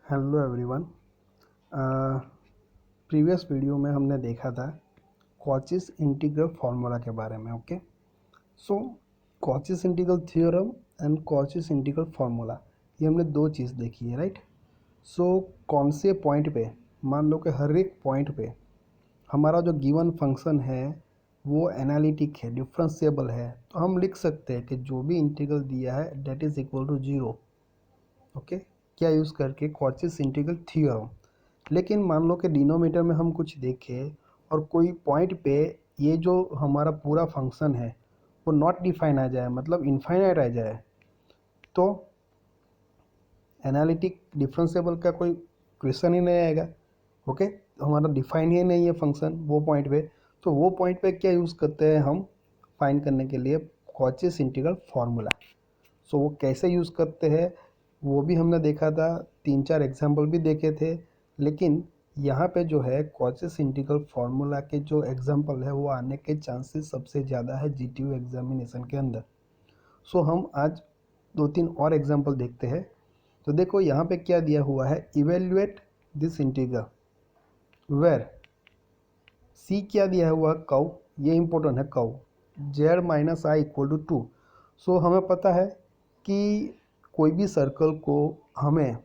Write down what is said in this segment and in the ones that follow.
Hello everyone. Previous video में हमने देखा था कॉचीज इंटीग्रल फार्मूला के बारे में। Okay, so Cauchy's integral theorem and Cauchy's integral formula, ये हमने दो चीज़ देखी है, राइट। सो कौन से पॉइंट पे, मान लो कि हर एक पॉइंट पे हमारा जो गिवन फंक्शन है वो एनालिटिक है, डिफरेंशिएबल है, तो हम लिख सकते हैं कि जो भी इंटीग्रल दिया है that is equal to zero. Okay, क्या यूज़ करके कॉचीज इंटीग्रल थ्योरम। लेकिन मान लो कि डिनोमीटर में हम कुछ देखें और कोई पॉइंट पे ये जो हमारा पूरा फंक्शन है वो नॉट डिफाइन आ जाए, मतलब इनफाइनाइट आ जाए, तो एनालिटिक डिफरेंशिएबल का कोई क्वेश्चन ही नहीं आएगा। ओके, तो हमारा डिफाइन ही नहीं है फंक्शन वो पॉइंट पे, तो वो पॉइंट पे क्या यूज़ करते हैं हम फाइंड करने के लिए कॉचीज इंटीग्रल फार्मूला। सो वो कैसे यूज़ करते हैं वो भी हमने देखा था, तीन चार एग्जाम्पल भी देखे थे। लेकिन यहाँ पे जो है कॉचीज इंटीग्रल फार्मूला के जो एग्जाम्पल है वो आने के चांसेस सबसे ज़्यादा है जीटीयू एग्जामिनेशन के अंदर। सो हम आज दो तीन और एग्जाम्पल देखते हैं। तो देखो यहाँ पे क्या दिया हुआ है, evaluate this integral where C क्या दिया हुआ, कव, ये इंपॉर्टेंट है, curve Z minus I equal to two. So हमें पता है कि कोई भी सर्कल को हमें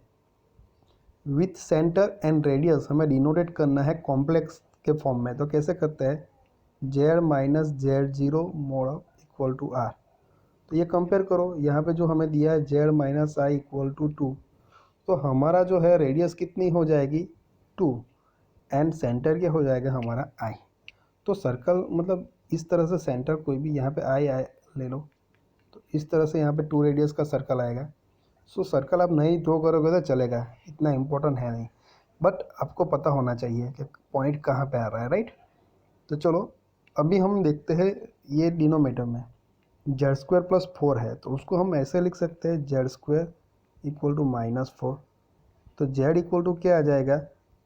विथ सेंटर एंड रेडियस हमें डिनोटेट करना है कॉम्प्लेक्स के फॉर्म में, तो कैसे करते हैं, Z minus Z zero mod of equal to R. तो ये कंपेयर करो, यहाँ पे जो हमें दिया है Z minus I equal to two, तो हमारा जो है रेडियस कितनी हो जाएगी, टू, एंड सेंटर क्या हो जाएगा हमारा आई। तो सर्कल मतलब इस तरह से सेंटर कोई भी यहाँ पे आई आए ले लो, तो इस तरह से यहाँ पे टू रेडियस का सर्कल आएगा। सो सर्कल आप नहीं ड्रॉ करोगे तो चलेगा, इतना इम्पोर्टेंट है नहीं, बट आपको पता होना चाहिए कि पॉइंट कहाँ पे आ रहा है, राइट। तो चलो अभी हम देखते हैं, ये डिनोमीटर में जेड स्क्वायर प्लस फोर है, तो उसको हम ऐसे लिख सकते हैं Z square equal to minus four. तो जेड इक्वल टू क्या आ जाएगा,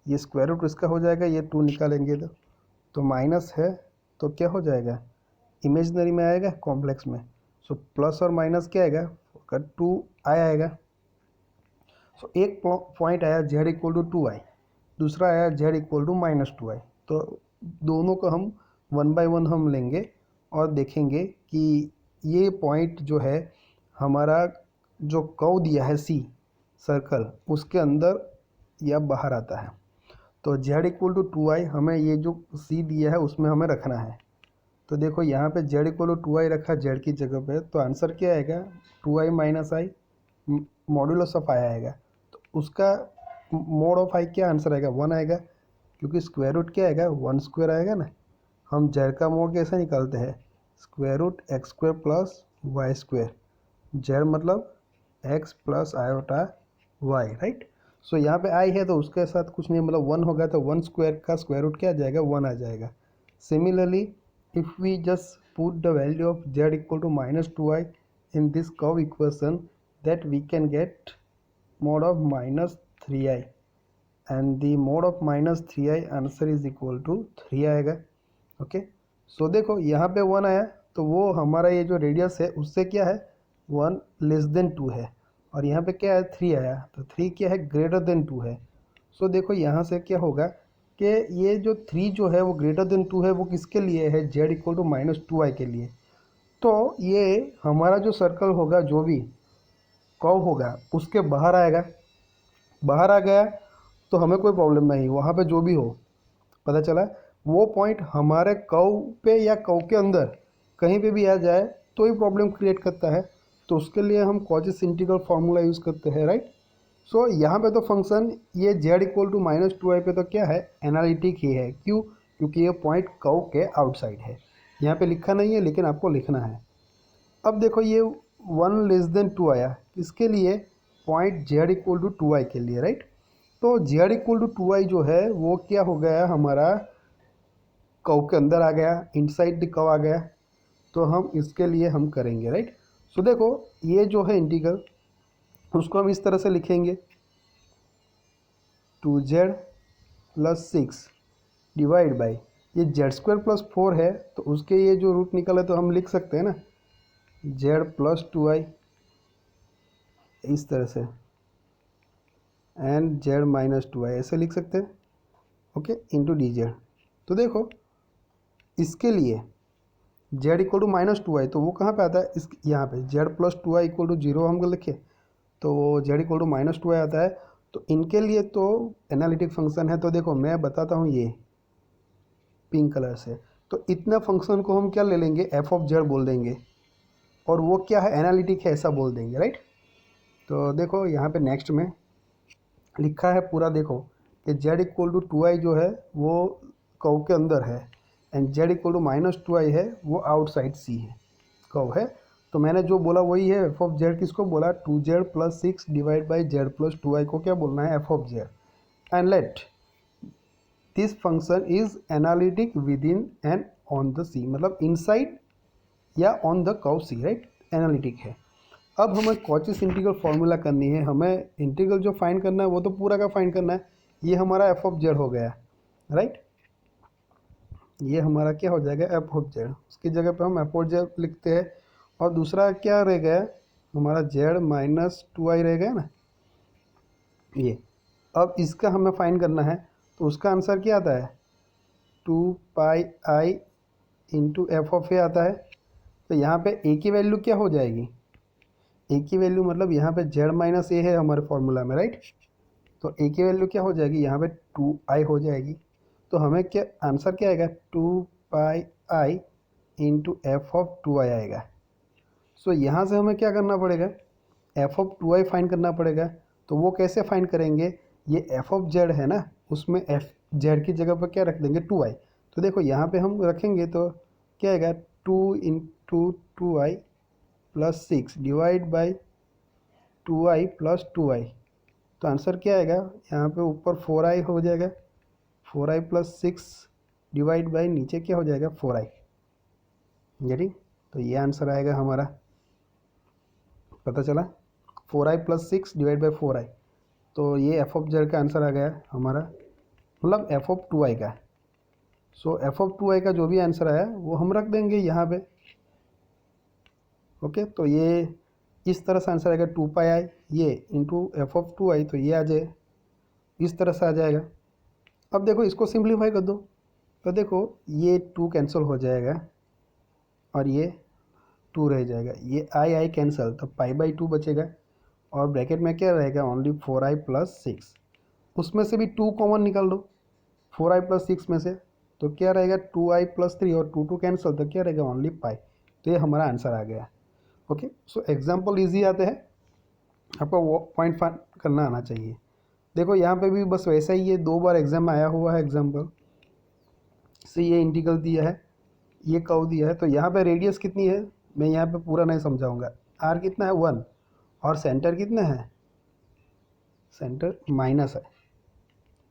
ये स्क्वायर रूट इसका हो जाएगा, ये टू निकालेंगे तो माइनस है, तो क्या हो जाएगा, इमेजनरी में आएगा कॉम्प्लेक्स में। सो प्लस और माइनस क्या आएगा, अगर टू आई आएगा। सो एक पॉइंट आया Z equal to two I, दूसरा आया Z equal to minus two I. तो दोनों को हम वन बाय वन हम लेंगे और देखेंगे कि ये पॉइंट जो है हमारा जो कर्व दिया है सी सर्कल, उसके अंदर या बाहर आता है। तो जेड इक्वल टू टू आई हमें ये जो सी दिया है उसमें हमें रखना है। तो देखो यहाँ पे Z equal to two I रखा जेड की जगह पे, तो आंसर क्या आएगा, two I minus I modulus of I आएगा। तो उसका मोड ऑफ आई क्या आंसर आएगा, वन आएगा, क्योंकि स्क्वायर रूट क्या आएगा, वन स्क्वायर आएगा ना। हम जेड का मोड कैसे निकालते हैं, square root X square plus Y square, Z मतलब X plus iota Y, right. So यहाँ पे आई है तो उसके साथ कुछ नहीं, मतलब वन होगा तो वन स्क्वायर का स्क्वायर रूट क्या आ जाएगा, वन आ जाएगा। Similarly if we just put the value of z equal to minus 2i in this curve equation, that we can get mod of minus 3i, and the mod of minus 3i answer is equal to 3 आएगा। Okay, सो देखो यहाँ पे one आया, तो वो हमारा ये जो रेडियस है उससे क्या है, वन लेस देन टू है, और यहाँ पे क्या है, थ्री आया, तो थ्री क्या है, ग्रेटर देन टू है। सो देखो यहाँ से क्या होगा कि ये जो थ्री जो है वो ग्रेटर देन टू है, वो किसके लिए है, Z equal to minus two I के लिए। तो ये हमारा जो सर्कल होगा, जो भी कर्व होगा उसके बाहर आएगा, बाहर आ गया तो हमें कोई प्रॉब्लम नहीं, वहाँ पे जो भी हो, पता चला वो पॉइंट हमारे कर्व पे या कर्व के अंदर कहीं पे भी आ जाए तो ही प्रॉब्लम क्रिएट करता है। तो उसके लिए हम कॉचीज इंटीग्रल फार्मूला यूज़ करते हैं, राइट। सो यहाँ पे तो फंक्शन ये Z equal to minus two I पे तो क्या है, एनालिटिक ही है, क्यों, क्योंकि ये पॉइंट कर्व के आउटसाइड है। यहाँ पे लिखा नहीं है लेकिन आपको लिखना है। अब देखो ये वन लेस देन टू आया, किसके लिए, point Z equal to two I के लिए, राइट। तो Z equal to two I जो है वो क्या हो गया, हमारा कर्व के अंदर आ गया, इनसाइड द कर्व आ गया। तो हम इसके लिए हम करेंगे, राइट। सो देखो ये जो है इंटीग्रल, उसको हम इस तरह से लिखेंगे, two Z plus six divide by, ये जेड स्क्वायर प्लस फोर है तो उसके ये जो रूट निकला तो हम लिख सकते हैं ना, जेड प्लस टू आई, इस तरह से। एंड जेड माइनस टू आई, ऐसे लिख सकते हैं, ओके, इंटू डी जेड। तो देखो इसके लिए Z equal to minus two I, तो वो कहाँ पे आता है, इस यहाँ पे Z plus two I equal to zero हम लिखे, तो Z equal to minus two I आता है। तो इनके लिए तो एनालिटिक फंक्शन है, तो देखो मैं बताता हूँ ये पिंक कलर से। तो इतना फंक्शन को हम क्या ले लेंगे, एफ ऑफ जेड बोल देंगे, और वो क्या है, एनालिटिक है ऐसा बोल देंगे, राइट। तो देखो यहाँ पे नेक्स्ट में लिखा है पूरा, देखो कि Z equal to two I जो है वो कर्व के अंदर है, and Z equal to minus two I है वो आउटसाइड सी है, कर्व है। तो मैंने जो बोला वही है, एफ ऑफ जेड किसको बोला, two Z plus six divide by Z plus two I को क्या बोलना है, F of Z. And let this function is analytic within and on the C, मतलब इनसाइड या on the curve C, right, analytic है। अब हमें कॉचीस integral formula करनी है, हमें इंटीग्रल जो फाइंड करना है वो तो पूरा का फाइंड करना है। ये हमारा एफ ऑफ जेड हो गया, राइट, ये हमारा क्या हो जाएगा, एफ ऑफ जेड। उसकी जगह पे हम एफ ऑफ जेड लिखते हैं, और दूसरा क्या रह गया हमारा, जेड माइनस टू आई रह गया ना ये। अब इसका हमें फाइंड करना है, तो उसका आंसर क्या आता है, two pi I into F of A आता है। तो यहाँ पे ए की वैल्यू क्या हो जाएगी, ए की वैल्यू मतलब यहाँ पे जेड माइनस ए है हमारे फॉर्मूला में, राइट। तो ए की वैल्यू क्या हो जाएगी, यहाँ पे टू आई हो जाएगी। तो हमें क्या आंसर क्या आएगा, two pi I into F of two I आएगा। सो यहाँ से हमें क्या करना पड़ेगा, F of two I find करना पड़ेगा। तो वो कैसे फाइंड करेंगे, ये एफ ऑफ जेड है ना, उसमें एफ जेड की जगह पर क्या रख देंगे, टू आई। तो देखो यहाँ पे हम रखेंगे तो क्या आएगा, two into two I plus six divide by two I plus two I. तो आंसर क्या आएगा, यहाँ पे ऊपर फोर आई हो जाएगा, four I plus six divide by नीचे क्या हो जाएगा, फोर आई, यानी तो ये आंसर आएगा हमारा, पता चला, four I plus six divide by four I. तो ये एफ ऑफ जेड का आंसर आ गया हमारा, मतलब एफ ऑफ टू आई का। So F of two I का जो भी आंसर आया वो हम रख देंगे यहाँ पे, ओके। तो ये इस तरह से आंसर आएगा, टू पाई आई ये into F of two I, तो ये आ जाए इस तरह से आ जाएगा। अब देखो इसको सिंप्लीफाई कर दो, तो देखो ये टू कैंसिल हो जाएगा और ये टू रह जाएगा, ये आई आई कैंसिल, तो पाई बाई टू बचेगा, और ब्रैकेट में क्या रहेगा, only four I plus six. उसमें से भी टू कॉमन निकाल दो फोर आई प्लस सिक्स में से, तो क्या रहेगा, टू आई प्लस थ्री, और टू टू कैंसिल, तो क्या रहेगा, ओनली पाई। तो ये हमारा आंसर आ गया, ओके। सो एग्जाम्पल ईजी आते हैं, आपको वो पॉइंट फाइंड करना आना चाहिए। देखो यहाँ पे भी बस वैसा ही है, दो बार एग्जाम में आया हुआ है एग्जाम्पल से, ये इंटीग्रल दिया है, ये कर्व दिया है। तो यहाँ पे रेडियस कितनी है, मैं यहाँ पे पूरा नहीं समझाऊंगा, आर कितना है, वन, और सेंटर कितना है, सेंटर माइनस है,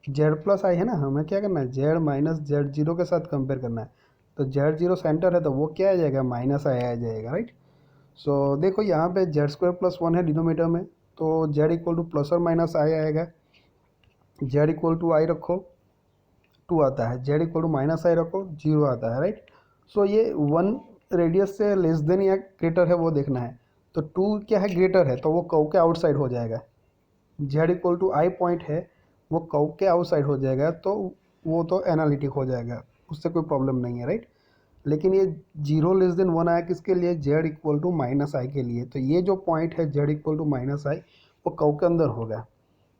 जेड प्लस आई है ना, हमें क्या करना है, जेड माइनस जेड जीरो के साथ कंपेयर करना है। तो जेड जीरो सेंटर है, तो वो क्या आ जाएगा, माइनस आई आ जाएगा, राइट। सो देखो यहाँ पे जेड स्क्वायर प्लस वन है डिनोमीटर में, तो जेड इक्वल टू प्लस और माइनस आई आएगा, जेड इक्वल टू आई रखो टू आता है, जेड इक्वल टू माइनस आई रखो जीरो आता है, राइट। सो ये वन रेडियस से लेस देन या ग्रेटर है वो देखना है। तो टू क्या है, ग्रेटर है, तो वो कर्व के आउटसाइड हो जाएगा। Z equal to i point है, वो कर्व के आउटसाइड हो जाएगा, तो वो तो एनालिटिक हो जाएगा, उससे कोई प्रॉब्लम नहीं है, राइट। लेकिन ये जीरो लेस देन वन आया किसके लिए, जेड इक्वल टू माइनस आई के लिए। तो ये जो पॉइंट है जेड इक्वल टू माइनस आई, वो कर्व के अंदर होगा।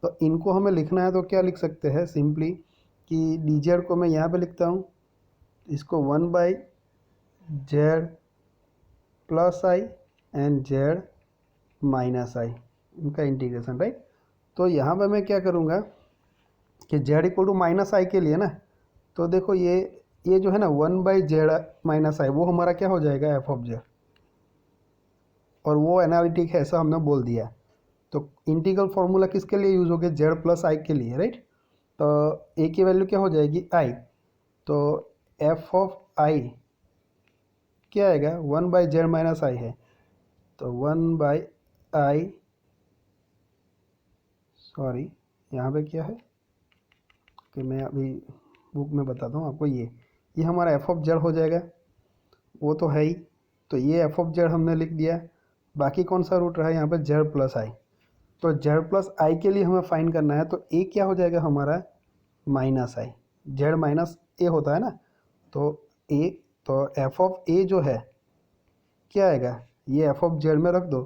तो इनको हमें लिखना है, तो क्या लिख सकते हैं सिंपली, कि डी जेड को मैं यहाँ पे लिखता हूँ, इसको one by Z plus I and Z minus I, इनका इंटीग्रेशन, राइट। तो यहाँ पे मैं क्या करूँगा कि जेड इक्वल टू माइनस आई के लिए ना, तो देखो ये जो है ना वन बाई जेड माइनस आई, वो हमारा क्या हो जाएगा, एफ ऑफ जेड, और वो एनालिटिक है ऐसा हमने बोल दिया। तो इंटीग्रल फार्मूला किसके लिए यूज़ हो गया, जेड प्लस आई के लिए, राइट। तो ए की वैल्यू क्या हो जाएगी, आई, तो एफ ऑफ आई क्या आएगा, वन बाई जेड माइनस आई है, तो वन बाई आई, सॉरी यहाँ पे क्या है कि मैं अभी बुक में बताता हूँ आपको, ये हमारा एफ ऑफ जेड हो जाएगा, वो तो है ही। तो ये एफ ऑफ जेड हमने लिख दिया, बाकी कौन सा रूट रहा है यहाँ पे, जेड प्लस आई। तो जेड प्लस आई के लिए हमें फाइंड करना है, तो ए क्या हो जाएगा हमारा माइनस आई, जेड माइनस ए होता है ना, तो ए, तो एफ ऑफ ए जो है क्या आएगा, ये एफ ऑफ जेड में रख दो,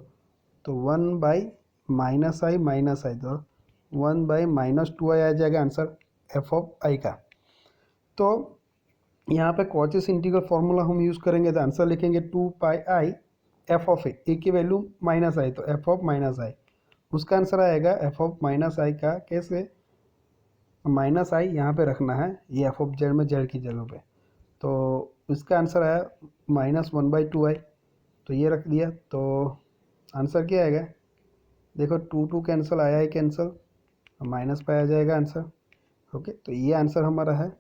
तो 1/-आई माइनस आई, तो 1/-2i आ जाएगा आंसर एफ ऑफ आई का। तो यहाँ पे कॉचेस इंटीग्रल फार्मूला हम यूज़ करेंगे, तो आंसर लिखेंगे 2πi एफ ऑफ ए की वैल्यू माइनस आई, तो एफ ऑफ माइनस आई, उसका आंसर आएगा एफ ऑफ माइनस आई का, कैसे, माइनस आई यहाँ पे रखना है, ये एफ ऑफ जेड में जेड की जगह पे, तो इसका आंसर आया -1/2i, तो ये रख दिया, तो आंसर क्या आएगा, देखो 2 कैंसिल, आया है कैंसिल, माइनस पे आ जाएगा आंसर। ओके, तो ये आंसर हमारा है।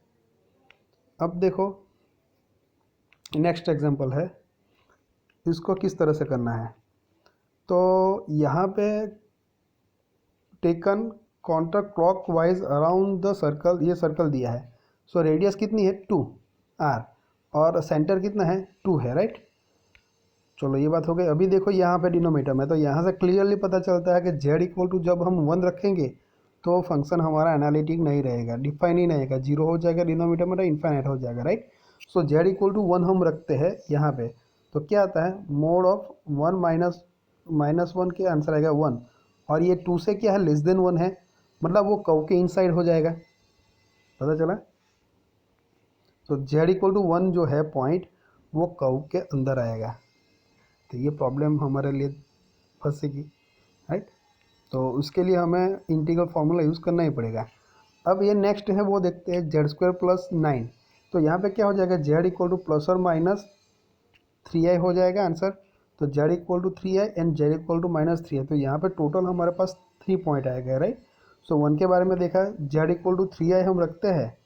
अब देखो नेक्स्ट एग्जांपल है, इसको किस तरह से करना है, तो यहाँ पे taken counter clock wise around the circle, ये सर्कल दिया है, सो रेडियस कितनी है 2r, और सेंटर कितना है 2 है, राइट। चलो ये बात हो गई। अभी देखो यहाँ पे डिनोमीटर में, तो यहाँ से क्लियरली पता चलता है कि z इक्वल टू जब हम 1 रखेंगे तो फंक्शन हमारा एनालिटिक नहीं रहेगा, डिफाइन ही नहीं रहेगा, 0 हो जाएगा डिनोमीटर में, तो इन्फाइनाइट हो जाएगा, right. So z equal to 1 हम रखते हैं यहाँ पे, तो क्या आता है मोड ऑफ 1 माइनस 1 के आंसर आएगा 1, और ये 2 से क्या है लेस देन 1 है, मतलब वो कर्व के इनसाइड हो जाएगा, पता चला। तो z इक्वल टू 1 जो है पॉइंट, वो कर्व के अंदर आएगा, तो ये प्रॉब्लम हमारे लिए फंसेगी, राइट। तो उसके लिए हमें इंटीग्रल फार्मूला यूज़ करना ही पड़ेगा। अब ये नेक्स्ट है, वो देखते हैं z² + 9, तो यहाँ पे क्या हो जाएगा, z इक्वल टू प्लस और माइनस 3i हो जाएगा आंसर, तो z equal to 3i and z equal to -3i, तो यहाँ पे टोटल हमारे पास 3 पॉइंट आएगा, राइट। सो 1 के बारे में देखा, z इक्वल टू 3i हम रखते हैं,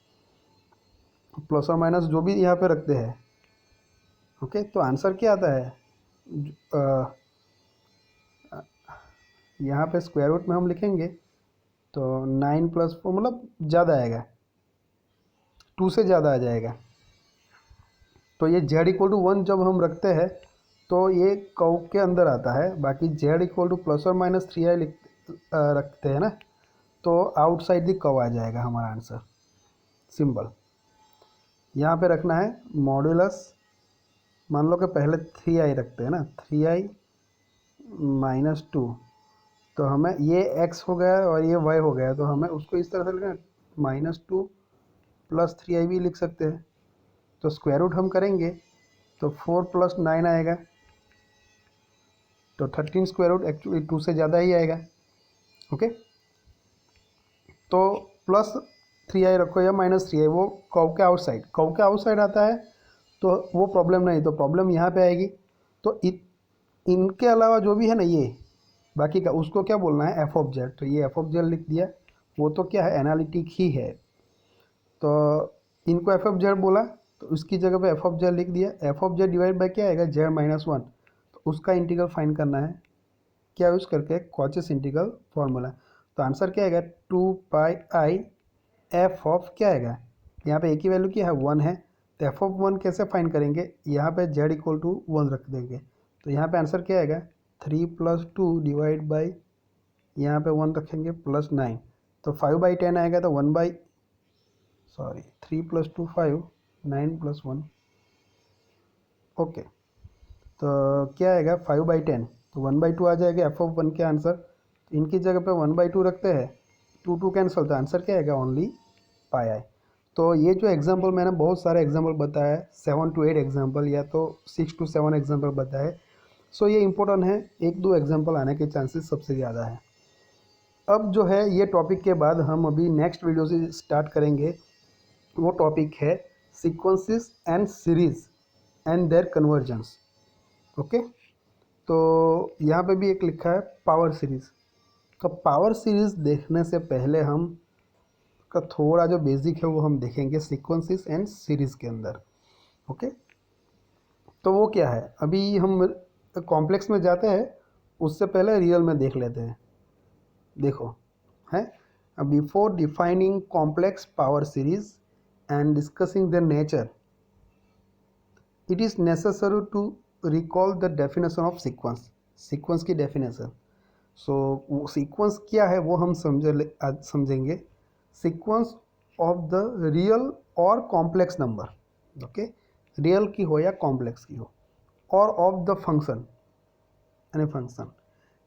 प्लस और माइनस जो भी यहाँ पे रखते हैं, ओके। तो आंसर क्या आता है, यहाँ पे स्क्वायर रूट में हम लिखेंगे, तो 9 + 4 मतलब ज़्यादा आएगा, 2 से ज़्यादा आ जाएगा। तो ये z इक्वल टू 1 जब हम रखते हैं तो ये कर्व के अंदर आता है, बाकी z इक्वल टू प्लस और माइनस 3i रखते हैं ना, तो आउटसाइड द कर्व आ जाएगा हमारा आंसर, सिंपल। यहाँ पे रखना है मॉड्यूलस, मान लो कि पहले 3i रखते हैं ना, 3i - 2, तो हमें ये x हो गया और ये y हो गया, तो हमें उसको इस तरह से लिखना -2 + 3i भी लिख सकते हैं। तो स्क्वायर रूट हम करेंगे तो 4 + 9 आएगा, तो 13 स्क्वायर रूट एक्चुअली 2 से ज़्यादा ही आएगा, ओके। तो प्लस 3i रखो या -3i, वो कर्व के आउटसाइड आता है, तो वो प्रॉब्लम नहीं, तो प्रॉब्लम यहाँ पे आएगी। तो इनके अलावा जो भी है ना ये बाकी का, उसको क्या बोलना है एफ ऑफ जेड, तो ये एफ ऑफ जेड लिख दिया, वो तो क्या है एनालिटिक ही है, तो इनको एफ ऑफ जेड बोला, तो उसकी जगह पे एफ ऑफ जेड लिख दिया, F of Z divide by क्या आएगा जेड -1, तो उसका इंटीग्रल फाइंड करना है, क्या यूज़ करके कॉचेस इंटीग्रल फार्मूला, तो आंसर क्या आएगा 2πi एफ ऑफ क्या आएगा, यहाँ पे ए की वैल्यू क्या है 1 है, तो एफ ऑफ 1 कैसे फाइंड करेंगे, यहाँ पे जेड इक्वल टू 1 रख देंगे, तो यहाँ पे आंसर क्या आएगा 3 + 2 डिवाइड बाई, यहाँ पे 1 रखेंगे +9, तो 5/10 आएगा, तो 3 + 2 5, 9 + 1, ओके। तो क्या आएगा 5/10, तो 1/2 आ जाएगा एफ ऑफ 1 के आंसर, तो इनकी जगह पे 1/2 रखते हैं, 2 कैंसिल, तो आंसर क्या आएगा ओनली πi। तो ये जो एग्जांपल मैंने बहुत सारे एग्जांपल बताया, 7 to 8 एग्जांपल या तो 6 to 7 एग्जांपल बताए, सो ये इंपॉर्टेंट है, 1-2 एग्जांपल आने के चांसेस सबसे ज़्यादा है। अब जो है ये टॉपिक के बाद हम अभी नेक्स्ट वीडियो से स्टार्ट करेंगे, वो टॉपिक है sequences and series and their convergence, okay. तो यहाँ पे भी एक लिखा है पावर सीरीज, तो पावर सीरीज देखने से पहले हम का थोड़ा जो बेसिक है वो हम देखेंगे सीक्वेंसेस एंड सीरीज के अंदर, ओके। तो वो क्या है, अभी हम कॉम्प्लेक्स में जाते हैं, उससे पहले रियल में देख लेते हैं। देखो है, before defining complex power series and discussing the nature, it is necessary to recall the definition of sequence की डेफिनेशन। सो सीक्वेंस क्या है वो हम आज समझेंगे। सीक्वेंस ऑफ द रियल और कॉम्प्लेक्स नंबर, ओके, रियल की हो या कॉम्प्लेक्स की हो, और ऑफ द फंक्शन, यानी function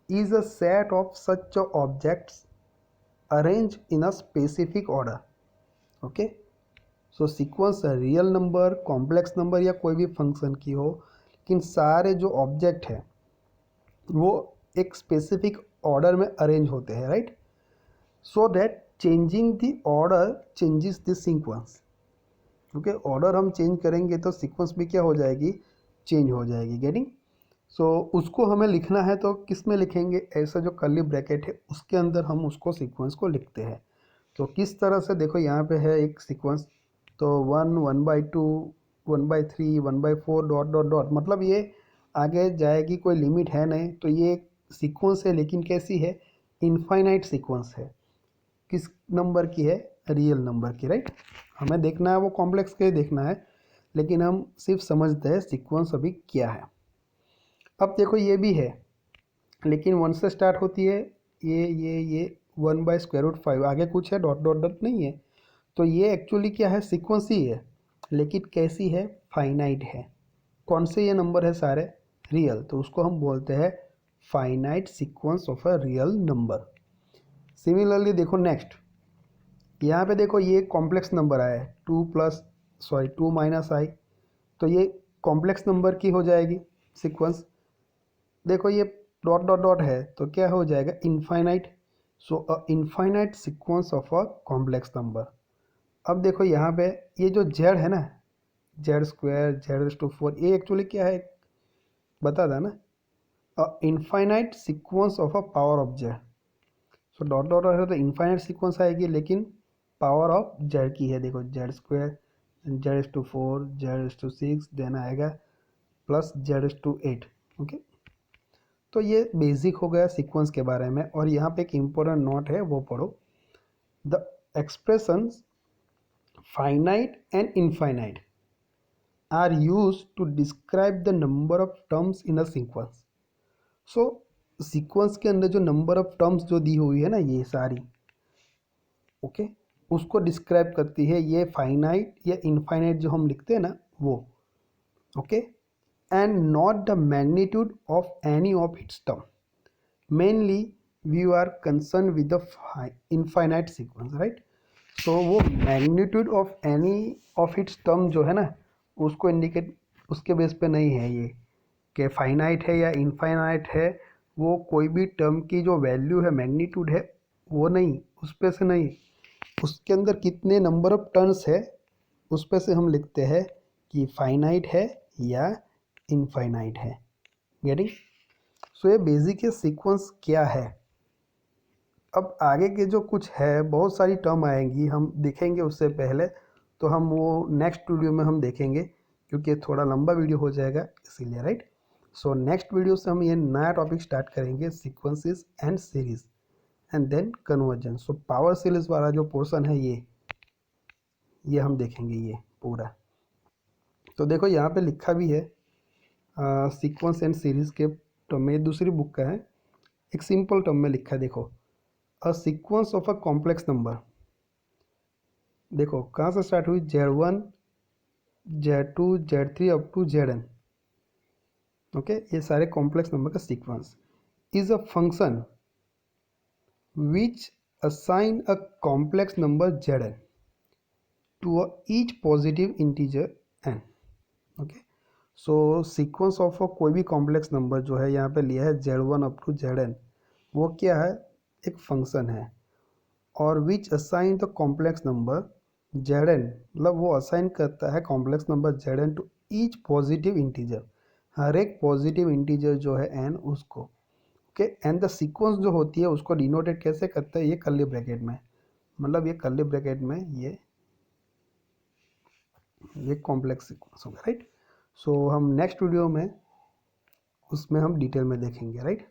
is a set of such objects arranged in a specific order, okay. So sequence real number, complex number या कोई भी फंक्शन की हो, लेकिन सारे जो ऑब्जेक्ट है वो एक स्पेसिफिक ऑर्डर में अरेंज होते हैं, right. So that changing the order changes the sequence, okay. Order हम चेंज करेंगे तो सीक्वेंस भी क्या हो जाएगी, चेंज हो जाएगी, गेटिंग। सो उसको हमें लिखना है तो किस में लिखेंगे, ऐसा जो कर्ली ब्रैकेट है उसके अंदर हम उसको सीक्वेंस को लिखते हैं। तो किस तरह से, देखो यहाँ पे है एक सीक्वेंस, तो 1, 1/2, 1/3, 1/4 डॉट डॉट डॉट, मतलब ये आगे जाएगी, कोई लिमिट है नहीं। तो ये सीक्वेंस है, लेकिन कैसी है, इनफाइनाइट सीक्वेंस है। किस नंबर की है, रियल नंबर की, राइट। हमें देखना है वो कॉम्प्लेक्स के देखना है, लेकिन हम सिर्फ समझते हैं सीक्वेंस अभी क्या है। अब देखो ये भी है, लेकिन 1 से स्टार्ट होती है, ये 1/√5, आगे कुछ है, डॉट डॉट डॉट नहीं है। तो ये एक्चुअली क्या है, सीक्वेंस ही है, लेकिन कैसी है, फाइनाइट है। कौन से ये नंबर है सारे, रियल, तो उसको हम बोलते हैं finite sequence of a real number. Similarly देखो नेक्स्ट, यहाँ पे देखो ये कॉम्प्लेक्स नंबर आया है, 2 माइनस आई, तो ये कॉम्प्लेक्स नंबर की हो जाएगी सीक्वेंस। देखो ये डॉट डॉट डॉट है तो क्या हो जाएगा, infinite. So a infinite sequence of a complex number. अब देखो यहाँ पे ये जो जेड है ना, Z², Z⁴, ये एक्चुअली क्या है, बता था ना, अ infinite sequence of a power of Z. So dot dot है तो इनफाइनाइट सीक्वेंस आएगी, लेकिन पावर ऑफ जेड की है। देखो Z², Z⁴, Z⁶, देन आएगा प्लस Z⁸, ओके। तो ये बेसिक हो गया सीक्वेंस के बारे में। और यहाँ पे एक इम्पोर्टेंट नोट है, वो पढ़ो। The expressions finite and infinite are used to describe the number of terms in a sequence. So sequence के अंदर जो नंबर ऑफ टर्म्स जो दी हुई है ना, ये सारी, ओके, उसको डिस्क्राइब करती है ये फाइनाइट या इनफाइनाइट जो हम लिखते हैं ना, वो, okay. And not the magnitude of any of its term. Mainly we are concern with the infinite sequence, right. तो वो magnitude of any of its term जो है ना, उसको इंडिकेट, उसके बेस पे नहीं है ये कि फाइनाइट है या इनफाइनाइट है। वो कोई भी टर्म की जो वैल्यू है, मैग्नीट्यूड है, वो नहीं, उस पे से नहीं, उसके अंदर कितने नंबर ऑफ टर्म्स है उस पे से हम लिखते हैं कि फाइनाइट है या इनफाइनाइट है, गेटिंग। सो ये बेसिक है सीक्वेंस क्या है। अब आगे के जो कुछ है, बहुत सारी टर्म आएंगी, हम देखेंगे उससे पहले, तो हम वो नेक्स्ट वीडियो में हम देखेंगे, क्योंकि थोड़ा लंबा वीडियो हो जाएगा इसीलिए, राइट। सो नेक्स्ट वीडियो से हम ये नया टॉपिक स्टार्ट करेंगे, sequences and series and then conversion. So power series वाला जो पोर्शन है ये हम देखेंगे ये पूरा। तो देखो यहाँ पे लिखा भी है सीक्वेंस एंड सीरीज के टर्म में, दूसरी बुक का है, एक सिंपल टर्म में लिखा है, देखो, a sequence of a complex number. देखो कहाँ से स्टार्ट हुई, Z1, Z2, Z3 up to Zn, okay. ये सारे कॉम्प्लेक्स नंबर का sequence is a function which assign a complex number Zn to each positive integer n, okay. So sequence of कोई भी complex number जो है यहाँ पे लिया है Z1 अप टू Zn, वो क्या है, एक फंक्शन है। और which assign the complex number Zn, मतलब वो असाइन करता है complex number Zn to each positive integer, हर एक पॉजिटिव इंटीजर जो है n उसको, ओके। एंड द सीक्वेंस जो होती है उसको डिनोटेट कैसे करते हैं, ये कर्ली ब्रैकेट में, मतलब ये कर्ली ब्रैकेट में ये कॉम्प्लेक्स सीक्वेंस होगा, राइट। सो हम नेक्स्ट वीडियो में उसमें हम डिटेल में देखेंगे, राइट।